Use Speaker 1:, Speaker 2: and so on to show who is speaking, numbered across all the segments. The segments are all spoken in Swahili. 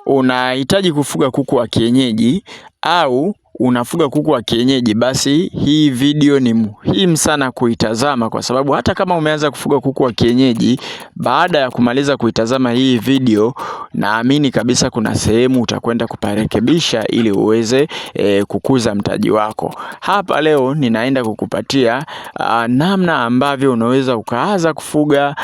Speaker 1: unahitaji kufuga kuku wa kienyeji au unafuga kuku wa kienyeji, basi hii video ni muhimu sana kuitazama, kwa sababu hata kama umeanza kufuga kuku wa kienyeji, baada ya kumaliza kuitazama hii video, naamini kabisa kuna sehemu utakwenda kuparekebisha ili uweze kukuza mtaji wako. Hapa leo ninaenda kukupatia namna ambavyo unaweza ukaanza kufuga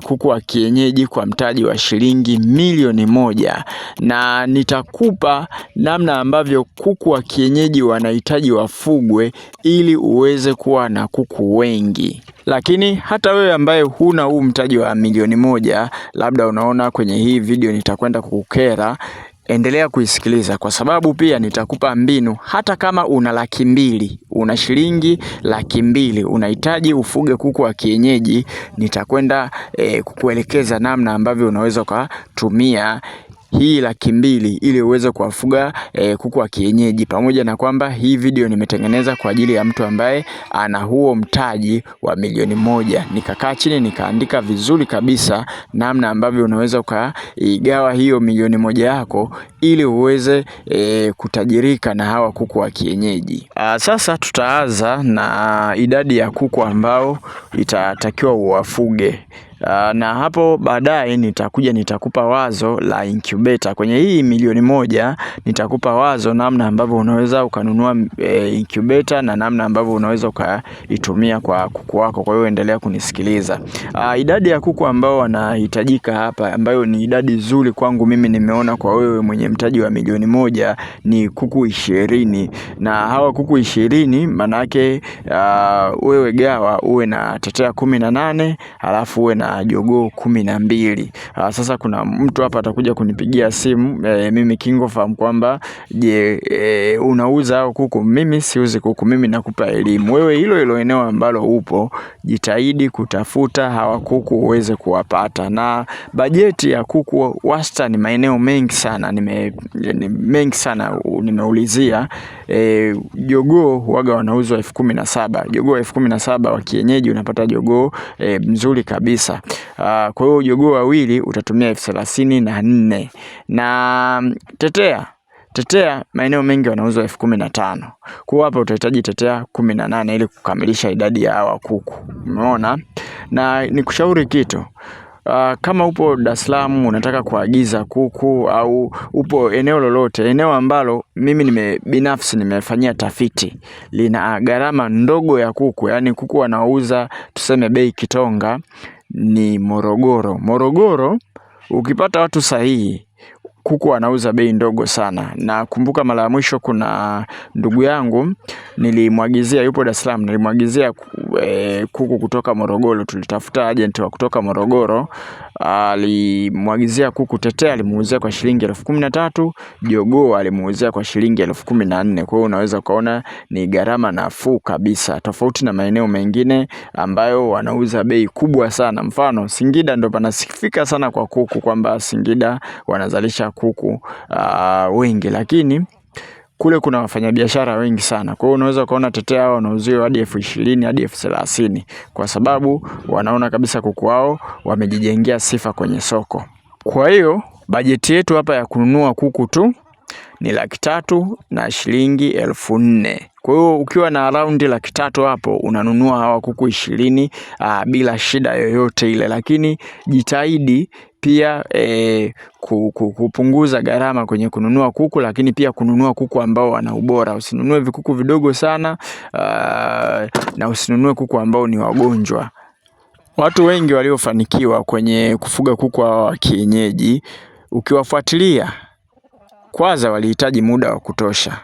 Speaker 1: kuku wa kienyeji kwa mtaji wa shilingi milioni 1, na nitakupa namna ambavyo kuku wa kienyeji wanahitaji wafugwe ili uweze kuwa na kuku wengi. Lakini hata wewe ambaye huna huu mtaji wa milioni 1, labda unaona kwenye hii video nitakwenda kukukera, endelea kuisikiliza, kwa sababu pia nitakupa mbinu. Hata kama una 200,000, una shilingi 200,000, unahitaji ufuge kuku wa kienyeji, nitakwenda kukuelekeza namna ambavyo unaweza kutumia hii 200,000 ili uweze kuwafuga kuku wa kienyeji. Pamoja na kwamba hii video nimetengeneza kwa ajili ya mtu ambaye ana huo mtaji wa milioni 1. Nikakaa chini nikaandika vizuri kabisa namna ambavyo unaweza ukaigawa hiyo milioni 1 yako ili uweze kutajirika na hawa kuku wa kienyeji. Sasa tutaanza na idadi ya kuku ambao itatakiwa uwafuge. Na hapo baadaye nitakupa wazo la incubator. Kwenye hii milioni 1 nitakupa wazo namna ambavyo unaweza ukanunua incubator na namna ambavyo unaweza ukaitumia kwa kuku wako. Kwa hiyo endelea kunisikiliza. Idadi ya kuku ambao wanahitajika hapa, ambayo ni idadi nzuri kwangu mimi nimeona kwa wewe mwenye mtaji wa milioni 1, ni kuku 20. Na hawa kuku 20 manake wewe gawa uwe na tetea 18, alafu uwe na jogoo 12. Sasa kuna mtu hapa atakuja kunipigia simu, mimi KingoFarm, kwamba je, unauza hao kuku? Mimi siuzi kuku, mimi nakupa elimu. Wewe hilo eneo ambalo upo, jitahidi kutafuta hawa kuku uweze kuwapata. Na bajeti ya kuku wastani maeneo mengi sana nimeulizia, jogoo huaga wanauzwa 17,000. Jogoo 17,000 wa kienyeji unapata jogoo mzuri kabisa. Kwa hiyo jogoo wawili utatumia 34,000. Na tetea maeneo mengi wanauzwa 15,000. Kwa hapa utahitaji tetea 18 ili kukamilisha idadi ya hawa kuku. Umeona? Na nikushauri kitu. Kama upo Dar es Salaam unataka kuagiza kuku, au upo eneo lolote, eneo ambalo mimi binafsi nimefanyia tafiti lina gharama ndogo ya kuku, yani kuku wanauza tuseme bei kitonga, ni Morogoro. Ukipata watu sahihi, kuku wanauza bei ndogo sana. Na kumbuka mara ya mwisho kuna ndugu yangu nilimwagizia, yupo Dar es Salaam, nilimwagizia kuku kutoka Morogoro. Tulitafuta agent wa kutoka Morogoro, alimwagizia kuku tetea, alimuuzia kwa shilingi 13,000, jogoo alimuuzia kwa shilingi 14,000. Kwa hiyo unaweza kuona ni gharama nafuu kabisa, tofauti na maeneo mengine ambayo wanauza bei kubwa sana. Mfano Singida ndo panasifika sana kwa kuku, kwamba Singida wanazalisha kuku wengi, lakini kule kuna wafanyabiashara wengi sana. Kwa hiyo unaweza kuona tetea hao wanauziwa hadi 20,000 hadi 30,000, kwa sababu wanaona kabisa kuku wao wamejijengea sifa kwenye soko. Kwa hiyo bajeti yetu hapa ya kununua kuku tu ni 300,000 na shilingi 4,000. Kwa hiyo ukiwa na around 300,000 hapo unanunua hawa kuku 20 bila shida yoyote ile. Lakini jitahidi pia kupunguza gharama kwenye kununua kuku, lakini pia kununua kuku ambao wana ubora. Usinunue vikuku vidogo sana, na usinunue kuku ambao ni wagonjwa. Watu wengi waliofanikiwa kwenye kufuga kuku wa kienyeji, ukiwafuatilia, kwanza walihitaji muda wa kutosha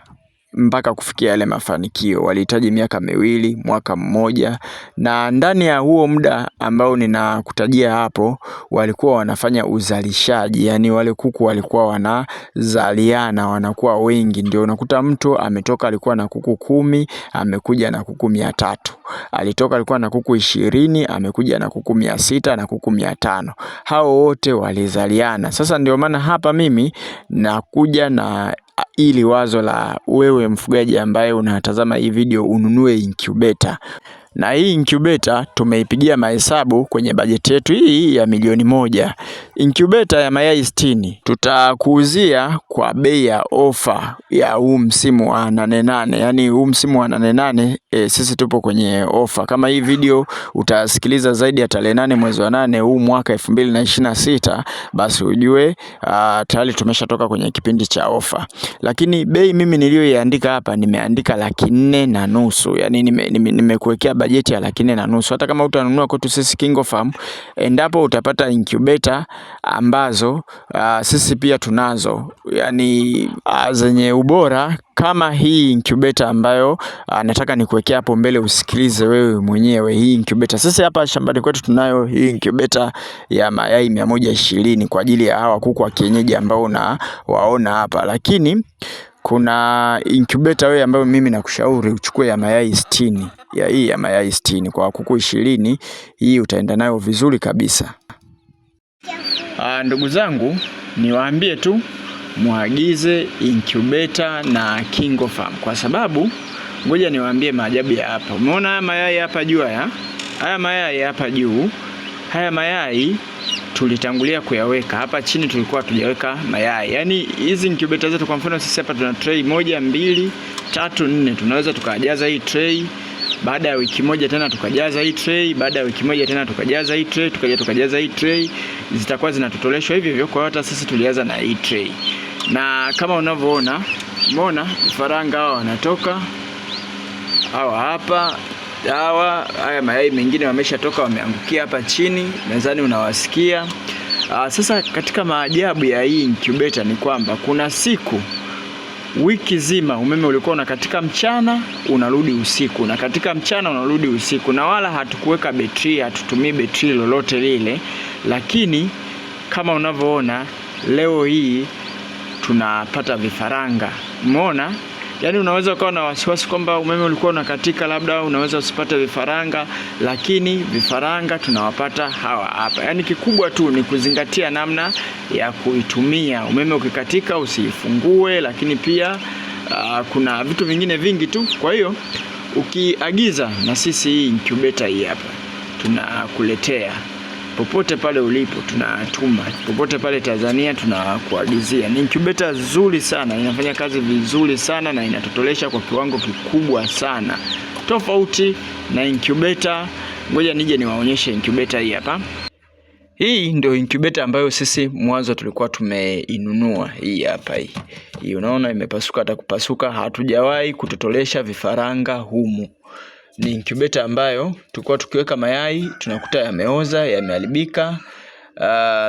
Speaker 1: mpaka kufikia yale mafanikio. Walihitaji miaka 2, mwaka 1, na ndani ya huo muda ambao ninakutajia hapo, walikuwa wanafanya uzalishaji. Yani wale kuku walikuwa wanazaliana, wanakuwa wengi. Ndio unakuta mtu ametoka alikuwa na kuku 10, amekuja na kuku 300. Alitoka alikuwa na kuku 20, amekuja na kuku 600 na kuku 500. Hao wote walizaliana. Sasa ndio maana hapa mimi nakuja na ili wazo la wewe mfugaji ambaye unatazama hii video ununue incubator. Na hii incubator tumeipigia mahesabu kwenye bajeti yetu hii ya milioni 1. Incubator ya mayai 60 tutakuuzia kwa bei ya ofa ya huu msimu wa 88. Yani huu msimu wa 88 sisi tupo kwenye ofa. Kama hii video utasikiliza zaidi ya tarehe 8 mwezi wa 8 huu mwaka 2026, basi ujue tayari tumeshatoka kwenye kipindi cha ofa. Lakini bei mimi niliyoiandika hapa nimeandika 4,500,000. Yani nimekuwekea bajeti ya 4,500,000. Hata kama utanunua kwetu sisi KingoFarm, endapo utapata incubator ambazo sisi pia tunazo, yani zenye ubora kama hii incubator ambayo nataka nikuwekea hapo mbele usikilize wewe mwenyewe. Hii incubator sisi hapa shambani kwetu tunayo hii incubator ya mayai 120 kwa ajili ya hawa kuku wa kienyeji ambao unawaona hapa. Lakini kuna incubator wewe ambayo mimi nakushauri uchukue ya mayai 60. Hii ya mayai 60 kwa kuku 20, hii utaenda nayo vizuri kabisa. Ndugu zangu, niwaambie tu muagize incubator na KingoFarm, kwa sababu ngoja niwaambie maajabu ya hapa. Umeona haya mayai hapa juu haya mayai hapa juu, haya mayai tulitangulia kuyaweka hapa chini, tulikuwa tujaweka mayai. Yani hizi incubator zetu, kwa mfano sisi hapa tuna tray 1, 2, 3, 4. Tunaweza tukajaza hii tray, baada ya wiki moja tena tukajaza hii tray, baada ya wiki moja tena tukajaza hii tray, tukajaza hii tray, zitakuwa zinatotoleshwa hivyo hivyo. Kwa hata sisi tulianza na hii tray. Na kama unavyoona, umeona vifaranga hao wanatoka, hawa hapa, haya mayai mengine wameshatoka, wameangukia hapa chini, nadhani unawasikia. Sasa katika maajabu ya hii incubator ni kwamba kuna siku wiki zima umeme ulikuwa unakatika mchana unarudi usiku, na katika mchana unarudi usiku, na wala hatukuweka betri, hatutumii betri lolote lile. Lakini kama unavyoona leo hii tunapata vifaranga. Umeona? Yani unaweza ukawa na wasiwasi kwamba umeme ulikuwa unakatika, labda unaweza usipate vifaranga, lakini vifaranga tunawapata hawa hapa. Yani kikubwa tu ni kuzingatia namna ya kuitumia. Umeme ukikatika usifungue, lakini pia kuna vitu vingine vingi tu. Kwa hiyo ukiagiza na sisi hii incubator hii hapa tunakuletea popote pale ulipo, tunatuma popote pale Tanzania, tunakuagizia. Ni incubator nzuri sana, inafanya kazi vizuri sana na inatotolesha kwa kiwango kikubwa sana, tofauti na incubator. Ngoja nije niwaonyeshe incubator hii hapa. Hii ndio incubator ambayo sisi mwanzo tulikuwa tumeinunua. Hii hapa hii unaona imepasuka, hata kupasuka hatujawahi kutotolesha vifaranga humu. Ni incubator ambayo tulikuwa tukiweka mayai tunakuta yameoza, yameharibika.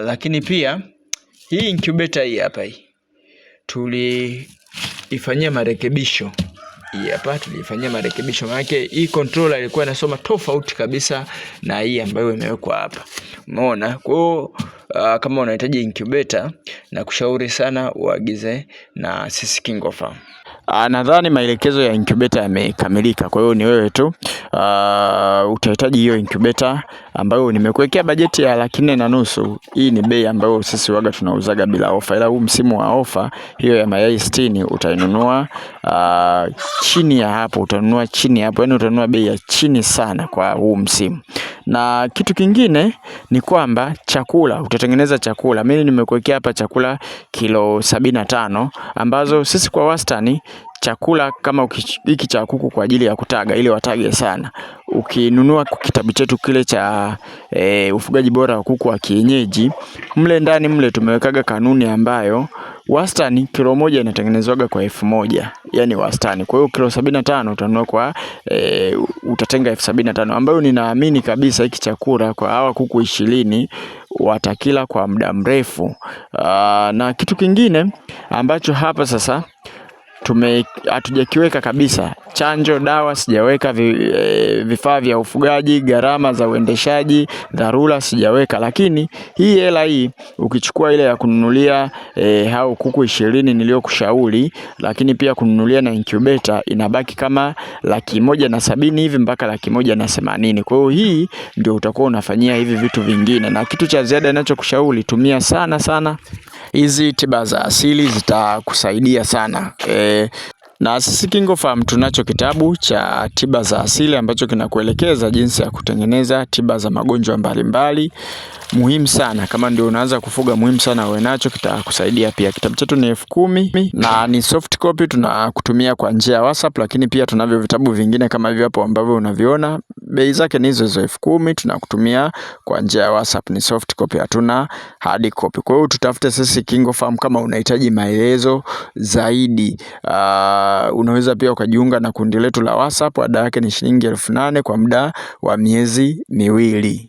Speaker 1: Lakini pia hii incubator hii hapa tulifanyia marekebisho. Hii hapa tulifanyia marekebisho, maana hii controller ilikuwa inasoma tofauti kabisa na hii ambayo imewekwa hapa. Umeona? Kwa hiyo kama unahitaji incubator na kushauri sana uagize na sisi KingoFarm. Nadhani maelekezo ya incubator yamekamilika. Kwa hiyo ni wewe tu utahitaji hiyo incubator ambayo nimekuwekea bajeti ya 4,500,000. Hii ni bei ambayo sisi waga tunauzaga bila ofa, ila huu msimu wa ofa hiyo ya mayai 60 utainunua chini ya hapo, utanunua chini hapo, yani utanunua bei ya chini sana kwa huu msimu. Na kitu kingine ni kwamba chakula, utatengeneza chakula. Mimi nimekuwekea hapa chakula kilo 75 ambazo sisi kwa wastani chakula kama hiki cha kuku kwa ajili ya kutaga ili watage sana. Ukinunua kitabu chetu kile cha ufugaji bora wa kuku wa kienyeji, mle ndani mle tumewekaga kanuni ambayo wastani kilo moja inatengenezwaga kwa 1,000, yani wastani. Kwa hiyo kilo 75 utanunua kwa utatenga 75, ambayo ninaamini kabisa hiki chakula kwa hawa kuku 20 watakila kwa muda mrefu. Na kitu kingine ambacho hapa sasa hatujakiweka kabisa, chanjo, dawa sijaweka, vifaa vya ufugaji, gharama za uendeshaji, dharura sijaweka. Lakini hii hela hii ukichukua ile ya kununulia hao kuku 20 niliyokushauri, lakini pia kununulia na incubator, inabaki kama 170,000 hivi mpaka 180,000. Kwa hiyo hii ndio utakuwa unafanyia hivi vitu vingine. Na kitu cha ziada ninachokushauri, tumia sana hizi tiba za asili, zitakusaidia sana. Na sisi KingoFarm tunacho kitabu cha tiba za asili ambacho kinakuelekeza jinsi ya kutengeneza tiba za magonjwa mbalimbali. Muhimu sana, kama ndio unaanza kufuga, muhimu sana uwe nacho, kitakusaidia pia. Kitabu chetu ni 10,000 na ni soft copy, tunakutumia kwa njia ya WhatsApp, lakini pia tunavyo vitabu vingine kama hivyo hapo ambavyo unaviona. Bei zake ni hizo 10,000, tunakutumia kwa njia ya WhatsApp, ni soft copy, hatuna hard copy. Kwa hiyo tutafute sisi KingoFarm kama unahitaji maelezo zaidi. Unaweza pia ukajiunga na kundi letu la WhatsApp. Ada yake ni shilingi 8,000 kwa muda wa miezi 2.